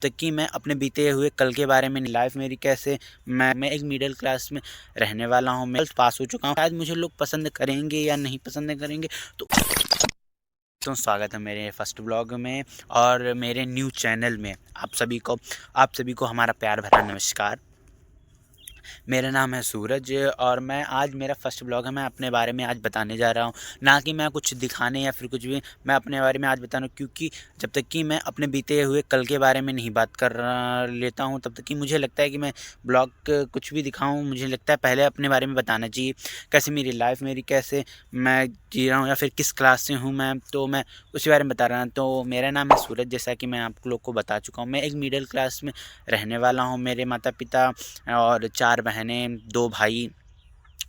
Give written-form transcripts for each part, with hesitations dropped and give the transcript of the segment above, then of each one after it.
तक कि मैं अपने बीते हुए कल के बारे में लाइफ मेरी कैसे मैं एक मिडिल क्लास में रहने वाला हूँ। मैं पास हो चुका हूँ। शायद मुझे लोग पसंद करेंगे या नहीं पसंद करेंगे। तो स्वागत है मेरे फर्स्ट ब्लॉग में और मेरे न्यू चैनल में। आप सभी को हमारा प्यार भरा नमस्कार। मेरा नाम है सूरज और मैं आज मेरा फर्स्ट ब्लॉग है। मैं अपने बारे में आज बताने जा रहा हूँ, ना कि मैं कुछ दिखाने या फिर कुछ भी। मैं अपने बारे में आज बता रहा हूँ क्योंकि जब तक कि मैं अपने बीते हुए कल के बारे में नहीं बात कर लेता हूँ तब तक कि मुझे लगता है कि मैं ब्लॉग कुछ भी दिखाऊँ, मुझे लगता है पहले अपने बारे में बताना चाहिए। कैसे मेरी लाइफ कैसे मैं जी रहा हूँ या फिर किस क्लास से हूँ मैं, तो मैं उसी बारे में बता रहा हूँ। तो मेरा नाम है सूरज, जैसा कि मैं आप लोग को बता चुका हूँ। मैं एक मिडिल क्लास में रहने वाला हूँ। मेरे माता पिता और 4 बहनें, 2 भाई,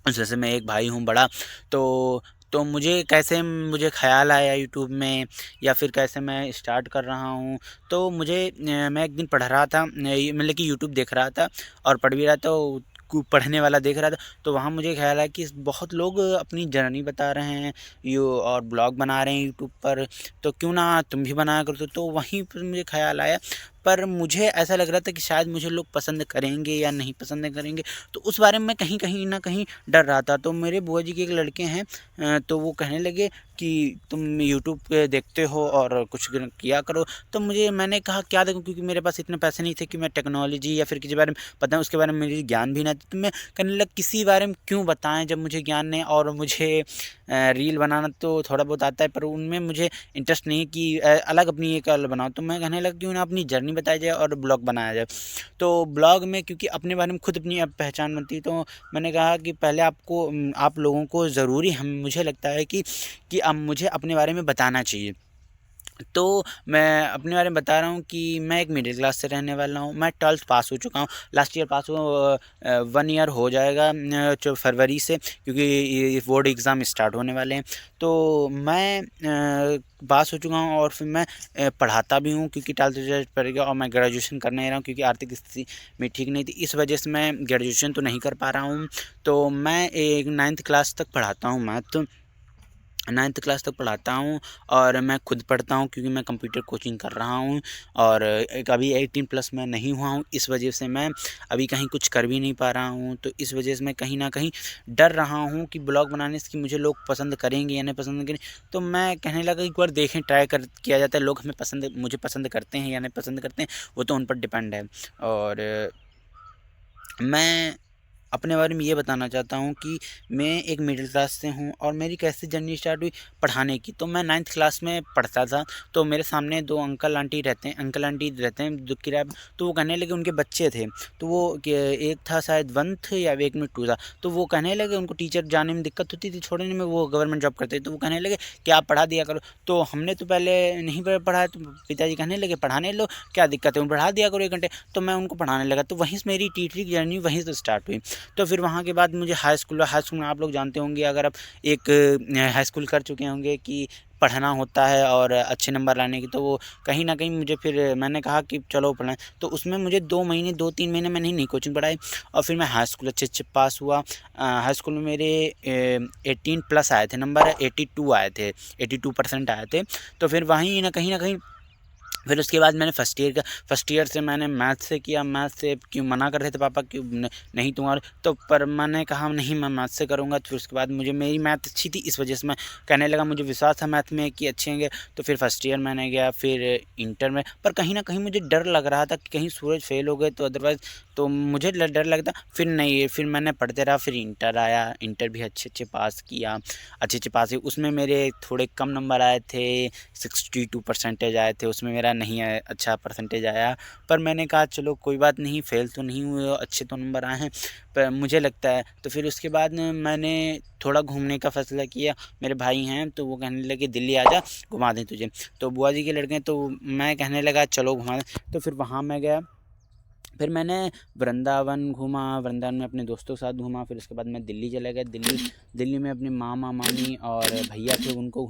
उसमें से मैं एक भाई हूँ बड़ा। तो मुझे ख़्याल आया यूट्यूब में या फिर कैसे मैं स्टार्ट कर रहा हूँ। तो मैं एक दिन पढ़ रहा था, मतलब कि यूट्यूब देख रहा था और पढ़ भी रहा था। पढ़ने वाला देख रहा था तो वहाँ मुझे ख़्याल आया कि बहुत लोग अपनी जर्नी बता रहे हैं और ब्लॉग बना रहे हैं यूट्यूब पर, तो क्यों ना तुम भी बनाया करो। तो वहीं पर मुझे ख़्याल आया, पर मुझे ऐसा लग रहा था कि शायद मुझे लोग पसंद करेंगे या नहीं पसंद करेंगे। तो उस बारे में मैं कहीं ना कहीं डर रहा था। तो मेरे बुआ जी के एक लड़के हैं, तो वो कहने लगे कि तुम यूट्यूब पे देखते हो और कुछ किया करो। तो मैंने कहा क्या देखूं, क्योंकि मेरे पास इतने पैसे नहीं थे कि मैं टेक्नोलॉजी या फिर किसी बारे में पता है, उसके बारे में मुझे ज्ञान भी ना था। तो मैं कहने लगा किसी बारे में क्यों बताएं जब मुझे ज्ञान नहीं। और मुझे रील बनाना तो थोड़ा बहुत आता है, पर उनमें मुझे इंटरेस्ट नहीं है कि अलग अपनी एक बनाओ। तो मैं कहने लगा क्यों ना अपनी जर्नी बताई जाए और ब्लॉग बनाया जाए। तो ब्लॉग में क्योंकि अपने बारे में खुद अपनी अब पहचान बनती है, तो मैंने कहा कि पहले आप लोगों को ज़रूरी हम मुझे लगता है कि अब मुझे अपने बारे में बताना चाहिए। तो मैं अपने बारे में बता रहा हूँ कि मैं एक मिडिल क्लास से रहने वाला हूँ। मैं 12th पास हो चुका हूँ। लास्ट ईयर पास हुआ, 1 ईयर हो जाएगा जो फरवरी से, क्योंकि ये बोर्ड एग्ज़ाम स्टार्ट होने वाले हैं। तो मैं पास हो चुका हूँ और फिर मैं पढ़ाता भी हूँ, क्योंकि 12th रिजल्ट पड़ गया और मैं ग्रेजुएशन करने रहा हूँ, क्योंकि आर्थिक स्थिति मेरी ठीक नहीं थी। इस वजह से मैं ग्रेजुएशन तो नहीं कर पा रहा हूँ। तो मैं एक 9th क्लास तक पढ़ाता हूँ मैथ। 9th क्लास तक पढ़ाता हूँ और मैं खुद पढ़ता हूँ, क्योंकि मैं कंप्यूटर कोचिंग कर रहा हूँ। और एक अभी 18+ मैं नहीं हुआ हूँ, इस वजह से मैं अभी कहीं कुछ कर भी नहीं पा रहा हूँ। तो इस वजह से मैं कहीं ना कहीं डर रहा हूँ कि ब्लॉग बनाने से कि मुझे लोग पसंद करेंगे या नहीं पसंद करेंगे। तो मैं कहने लगा एक बार देखें, ट्राई कर किया जाता है। लोग मुझे पसंद करते हैं या नहीं पसंद करते हैं, वो तो उन पर डिपेंड है। और मैं अपने बारे में ये बताना चाहता हूँ कि मैं एक मिडिल क्लास से हूँ और मेरी कैसे जर्नी स्टार्ट हुई पढ़ाने की। तो मैं 9th क्लास में पढ़ता था, तो मेरे सामने 2 अंकल आंटी रहते हैं जो किराए। तो वो कहने लगे, उनके बच्चे थे, तो एक था शायद 1th या एक में 2 था। तो वो कहने लगे उनको टीचर जाने में दिक्कत होती थी, छोड़ने में, वो गवर्नमेंट जॉब करते थे। तो वो कहने लगे कि आप पढ़ा दिया करो। तो हमने तो पहले नहीं पढ़ा, तो पिताजी कहने लगे पढ़ाने लो, क्या दिक्कत है, पढ़ा दिया करो 1 घंटे। तो मैं उनको पढ़ाने लगा। तो वहीं से मेरी टीचर की जर्नी वहीं से स्टार्ट हुई। तो फिर वहाँ के बाद मुझे हाई स्कूल में आप लोग जानते होंगे, अगर आप एक हाई स्कूल कर चुके होंगे, कि पढ़ना होता है और अच्छे नंबर लाने की। तो वो कहीं ना कहीं मुझे फिर मैंने कहा कि चलो पढ़ाएं। तो उसमें मुझे 2 महीने मैंने नहीं कोचिंग पढ़ाई और फिर मैं हाई स्कूल अच्छे अच्छे पास हुआ। हाई स्कूल में मेरे 18+ आए थे नंबर, 82 आए थे, 82% आए थे। तो फिर वहीं ना कहीं फिर उसके बाद मैंने फर्स्ट ईयर से मैंने मैथ से किया। मैथ से क्यों मना कर रहे थे पापा, क्यों नहीं तुम्हारे, तो पर मैंने कहा नहीं, मैं मैथ से करूँगा। तो फिर उसके बाद मेरी मैथ अच्छी थी, इस वजह से मैं कहने लगा, मुझे विश्वास था मैथ में कि अच्छे होंगे। तो फिर फर्स्ट ईयर मैंने गया, फिर इंटर में, पर कहीं ना कहीं मुझे डर लग रहा था कि कहीं सूरज फेल हो गए तो अदरवाइज़, तो मुझे डर लगता। फिर नहीं, फिर मैंने पढ़ते रहा, फिर इंटर आया, इंटर भी अच्छे अच्छे पास किया, अच्छे अच्छे पास हुए। उसमें मेरे थोड़े कम नंबर आए थे, 62 परसेंटेज आए थे, उसमें मेरा नहीं आया, अच्छा परसेंटेज आया। पर मैंने कहा चलो कोई बात नहीं, फेल तो नहीं हुए, अच्छे तो नंबर आए हैं, पर मुझे लगता है। तो फिर उसके बाद मैंने थोड़ा घूमने का फैसला किया। मेरे भाई हैं तो वो कहने लगे दिल्ली आ जा, घुमा दें तुझे। तो बुआ जी के लड़के हैं, तो मैं कहने लगा चलो घुमा दें। तो फिर वहाँ मैं गया, फिर मैंने वृंदावन घूमा, वृंदावन में अपने दोस्तों के साथ घूमा। फिर उसके बाद मैं दिल्ली चला गया। दिल्ली में अपने मामा मामी और भैया थे, उनको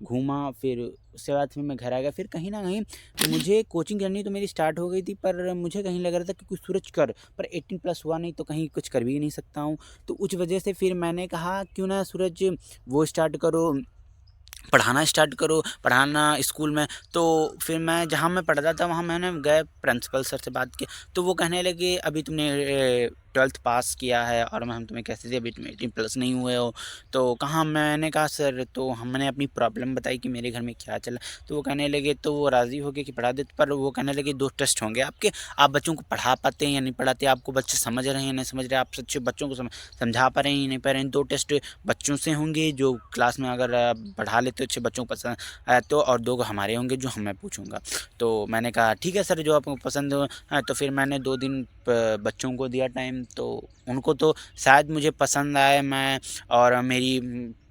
घूमा। फिर उसके बाद फिर मैं घर आ गया। फिर कहीं ना कहीं मुझे कोचिंग करनी तो मेरी स्टार्ट हो गई थी, पर मुझे कहीं लग रहा था कि कुछ सूरज कर, पर 18+ हुआ नहीं तो कहीं कुछ कर भी नहीं सकता हूँ। तो उस वजह से फिर मैंने कहा क्यों ना सूरज वो स्टार्ट करो, पढ़ाना स्टार्ट करो, पढ़ाना स्कूल में। तो फिर मैं जहाँ मैं पढ़ता था वहाँ मैंने गए प्रिंसिपल सर से बात की, तो वो कहने लगे अभी तुमने 12th पास किया है और हम तुम्हें कैसे थे, अभी तुम 18+ नहीं हुए हो। तो कहाँ, मैंने कहा सर, तो हमने अपनी प्रॉब्लम बताई कि मेरे घर में क्या चला। तो वो कहने लगे, तो वो राज़ी हो गए कि पढ़ा देते, पर वो कहने लगे 2 टेस्ट होंगे आपके, आप बच्चों को पढ़ा पाते हैं या नहीं पढ़ाते, आपको बच्चे समझ रहे हैं या नहीं समझ रहे, आप सच्चे बच्चों को समझा पा रहे हैं या नहीं पा रहे हैं। 2 टेस्ट बच्चों से होंगे जो क्लास में अगर पढ़ा लेते अच्छे बच्चों को पसंद आया तो, और 2 हमारे होंगे जो मैं पूछूंगा। तो मैंने कहा ठीक है सर, जो आपको पसंद हो। तो फिर मैंने 2 दिन बच्चों को दिया टाइम, तो उनको तो शायद मुझे पसंद आए मैं, और मेरी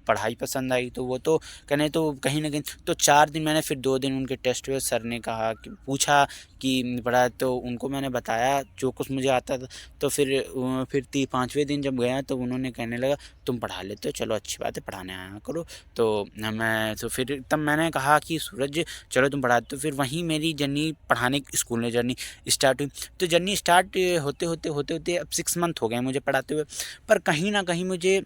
पढ़ाई पसंद आई, तो वो तो कहने तो कहीं ना कहीं तो 4 दिन मैंने, फिर 2 दिन उनके टेस्ट हुए। सर ने कहा कि पूछा कि पढ़ा, तो उनको मैंने बताया जो कुछ मुझे आता था। तो फिर 5वें दिन जब गया तो उन्होंने कहने लगा तुम पढ़ा लेते हो, चलो अच्छी बात है, पढ़ाने आया करो। तो फिर तब मैंने कहा कि सूरज चलो तुम पढ़ा। तो फिर वहीं मेरी जर्नी, पढ़ाने स्कूल में जर्नी स्टार्ट हुई। तो जर्नी स्टार्ट होते अब 6 मंथ हो गए मुझे पढ़ाते हुए, पर कहीं ना कहीं मुझे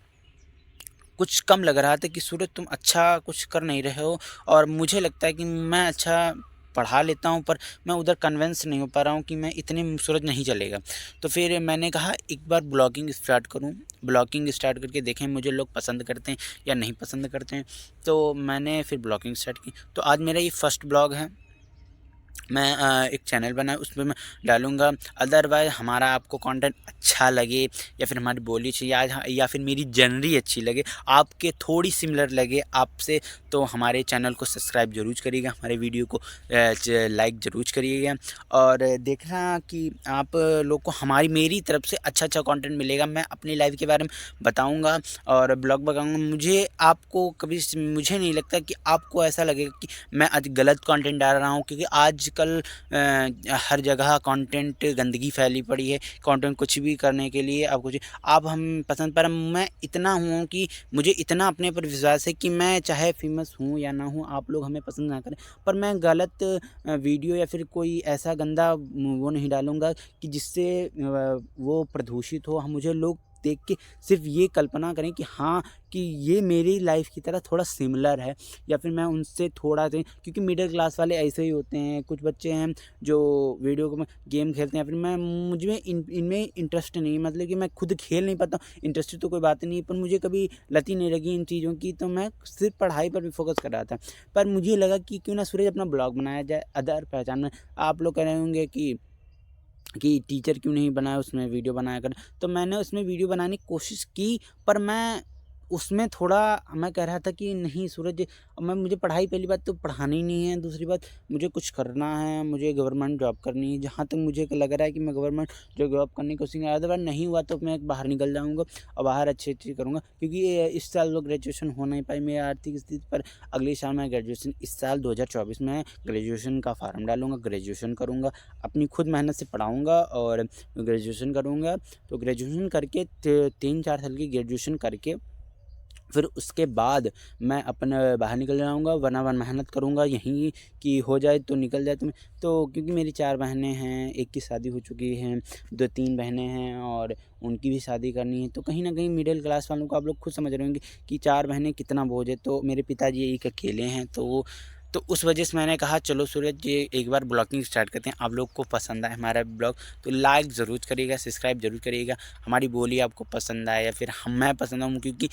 कुछ कम लग रहा था कि सूरज तुम अच्छा कुछ कर नहीं रहे हो, और मुझे लगता है कि मैं अच्छा पढ़ा लेता हूँ, पर मैं उधर कन्विंस नहीं हो पा रहा हूँ कि मैं इतने में सूरज नहीं चलेगा। तो फिर मैंने कहा एक बार ब्लॉगिंग स्टार्ट करूँ, ब्लॉगिंग स्टार्ट करके देखें मुझे लोग पसंद करते हैं या नहीं पसंद करते हैं। तो मैंने फिर ब्लॉगिंग स्टार्ट की, तो आज मेरा ये फर्स्ट ब्लॉग है। मैं एक चैनल बनाया उसमें मैं डालूँगा। अदरवाइज़ हमारा आपको कंटेंट अच्छा लगे, या फिर हमारी बोली चाहिए, या फिर मेरी जनरी अच्छी लगे, आपके थोड़ी सिमिलर लगे आपसे, तो हमारे चैनल को सब्सक्राइब ज़रूर करिएगा, हमारे वीडियो को लाइक ज़रूर करिएगा, और देखना कि आप लोग को मेरी तरफ से अच्छा कंटेंट मिलेगा। मैं अपनी लाइफ के बारे में बताऊँगा और ब्लॉग बनाऊँगा। मुझे नहीं लगता कि आपको ऐसा लगेगा कि मैं आज गलत कंटेंट डाल रहा हूँ, क्योंकि आजकल हर जगह कंटेंट गंदगी फैली पड़ी है। कंटेंट कुछ भी करने के लिए आप हम पसंद, पर मैं इतना हूँ कि मुझे इतना अपने पर विश्वास है कि मैं चाहे फेमस हूँ या ना हूँ, आप लोग हमें पसंद ना करें, पर मैं गलत वीडियो या फिर कोई ऐसा गंदा वो नहीं डालूँगा कि जिससे वो प्रदूषित हो, मुझे लोग देख के सिर्फ ये कल्पना करें कि हाँ, कि ये मेरी लाइफ की तरह थोड़ा सिमिलर है, या फिर मैं उनसे थोड़ा से, क्योंकि मिडिल क्लास वाले ऐसे ही होते हैं। कुछ बच्चे हैं जो वीडियो में गेम खेलते हैं, फिर मुझ में इनमें इंटरेस्ट नहीं है, मतलब कि मैं खुद खेल नहीं पाता हूँ। इंटरेस्ट तो कोई बात नहीं है, पर मुझे कभी लत ही नहीं लगी इन चीज़ों की, तो मैं सिर्फ पढ़ाई पर भी फोकस कर रहा था। पर मुझे लगा कि क्यों ना सूरज अपना ब्लॉग बनाया जाए, अदर पहचान। आप लोग कह रहे होंगे कि टीचर क्यों नहीं बनाया, उसमें वीडियो बनाया कर। तो मैंने उसमें वीडियो बनाने की कोशिश की, पर मैं उसमें थोड़ा मैं कह रहा था कि नहीं सूरज, मुझे पढ़ाई, पहली बात तो पढ़ानी नहीं है, दूसरी बात मुझे कुछ करना है, मुझे गवर्नमेंट जॉब करनी है। जहाँ तक मुझे लग रहा है कि मैं गवर्नमेंट जॉब करने की कोशिश, अदरवाइज नहीं हुआ तो मैं बाहर निकल जाऊँगा और बाहर अच्छी करूँगा, क्योंकि इस साल वो ग्रेजुएशन हो नहीं पाई मेरी आर्थिक स्थिति पर। अगले साल मैं ग्रेजुएशन, इस साल 2024 में ग्रेजुएशन का फार्म डालूँगा, ग्रेजुएशन करूँगा, अपनी खुद मेहनत से पढ़ाऊँगा और ग्रेजुएशन करूँगा। तो ग्रेजुएशन करके 3-4 साल की ग्रेजुएशन करके फिर उसके बाद मैं अपना बाहर निकल जाऊँगा, वरना मेहनत करूँगा यहीं कि हो जाए तो निकल जाए। तो क्योंकि मेरी 4 बहनें हैं, एक की शादी हो चुकी है, 2-3 बहनें हैं और उनकी भी शादी करनी है। तो कहीं न कहीं मिडिल क्लास वालों को आप लोग खुद समझ रहे होंगे कि 4 बहनें कितना बोझ है। तो मेरे पिताजी एक अकेले हैं, तो उस वजह से मैंने कहा चलो सूरज, ये एक बार ब्लॉगिंग स्टार्ट करते हैं। आप लोग को पसंद आए हमारा ब्लॉग तो लाइक ज़रूर करिएगा, सब्सक्राइब ज़रूर करिएगा। हमारी बोली आपको पसंद आए या फिर मैं पसंद आऊँ, क्योंकि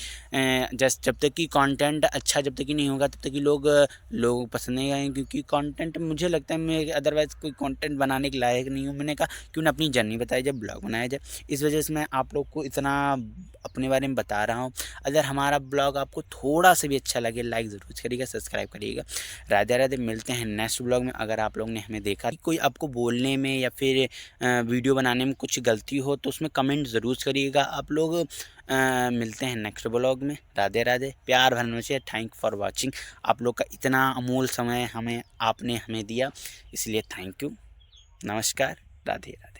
जब तक कि कंटेंट अच्छा जब तक कि नहीं होगा तब तक कि लोग पसंद नहीं आएंगे, क्योंकि कंटेंट मुझे लगता है मैं अदरवाइज़ कोई कंटेंट बनाने के लायक नहीं हूँ। मैंने कहा क्यों ना अपनी जर्नी बताई जाए, ब्लॉग बनाया जाए। इस वजह से मैं आप लोग को इतना अपने बारे में बता रहा हूँ। अगर हमारा ब्लॉग आपको थोड़ा सा भी अच्छा लगे, लाइक ज़रूर करिएगा, सब्सक्राइब करिएगा। राधे राधे, मिलते हैं नेक्स्ट ब्लॉग में। अगर आप लोग ने हमें देखा कोई आपको बोलने में या फिर वीडियो बनाने में कुछ गलती हो तो उसमें कमेंट ज़रूर करिएगा आप लोग। मिलते हैं नेक्स्ट ब्लॉग में। राधे राधे, प्यार भरने से थैंक फॉर वॉचिंग। आप लोग का इतना अमूल्य समय आपने हमें दिया, इसलिए थैंक यू। नमस्कार, राधे राधे।